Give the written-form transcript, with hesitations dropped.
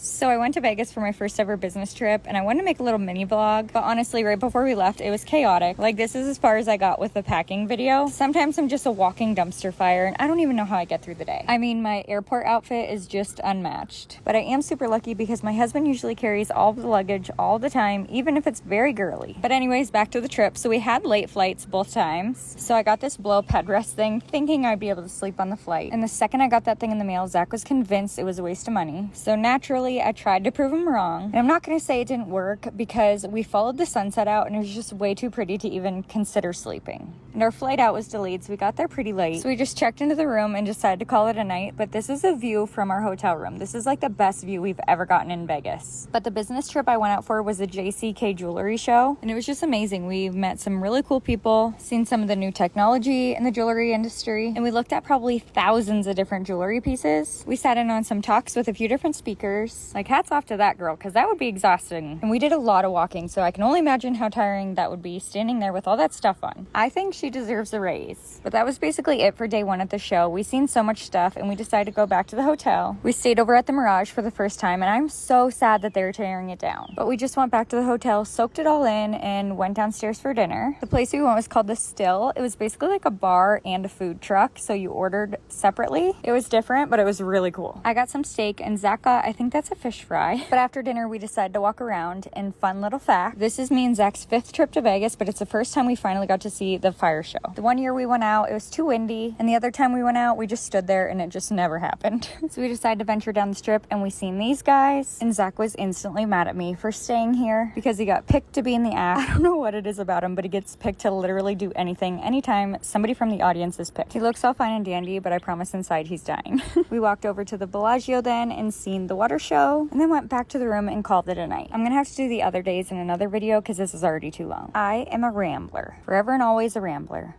So I went to Vegas for my first ever business trip, and I wanted to make a little mini vlog, but honestly, right before we left, it was chaotic. Like, this is as far as I got with the packing video. Sometimes I'm just a walking dumpster fire, and I don't even know how I get through the day. I mean, my airport outfit is just unmatched, but I am super lucky because my husband usually carries all of the luggage all the time, even if it's very girly. But anyways, back to the trip. So we had late flights both times. So I got this blow-up headrest thing, thinking I'd be able to sleep on the flight. And the second I got that thing in the mail, Zach was convinced it was a waste of money. So naturally, I tried to prove him wrong. And I'm not going to say it didn't work because we followed the sunset out and it was just way too pretty to even consider sleeping. And our flight out was delayed, so we got there pretty late. So we just checked into the room and decided to call it a night. But this is a view from our hotel room. This is like the best view we've ever gotten in Vegas. But the business trip I went out for was the JCK Jewelry Show. And it was just amazing. We met some really cool people, seen some of the new technology in the jewelry industry, and we looked at probably thousands of different jewelry pieces. We sat in on some talks with a few different speakers. Like, hats off to that girl, because that would be exhausting. And we did a lot of walking, so I can only imagine how tiring that would be standing there with all that stuff on. I think she deserves a raise. But that was basically it for day one at the show. We seen so much stuff, and we decided to go back to the hotel. We stayed over at the Mirage for the first time, and I'm so sad that they're tearing it down. But we just went back to the hotel, soaked it all in, and went downstairs for dinner. The place we went was called The Still. It was basically like a bar and a food truck, so you ordered separately. It was different, but it was really cool. I got some steak, and Zach got, I think that's a fish fry. But after dinner, we decided to walk around. And fun little fact, this is me and Zach's 5th trip to Vegas, but it's the first time we finally got to see the fire show. The one year we went out, it was too windy, and the other time we went out, we just stood there and it just never happened. So we decided to venture down the strip, and we seen these guys, and Zach was instantly mad at me for staying here because he got picked to be in the act. I don't know what it is about him, but he gets picked to literally do anything anytime somebody from the audience is picked. He looks all fine and dandy, but I promise inside he's dying. We walked over to the Bellagio then and seen the water show, and then went back to the room and called it a night. I'm gonna have to do the other days in another video because this is already too long. I am a rambler, forever and always a rambler.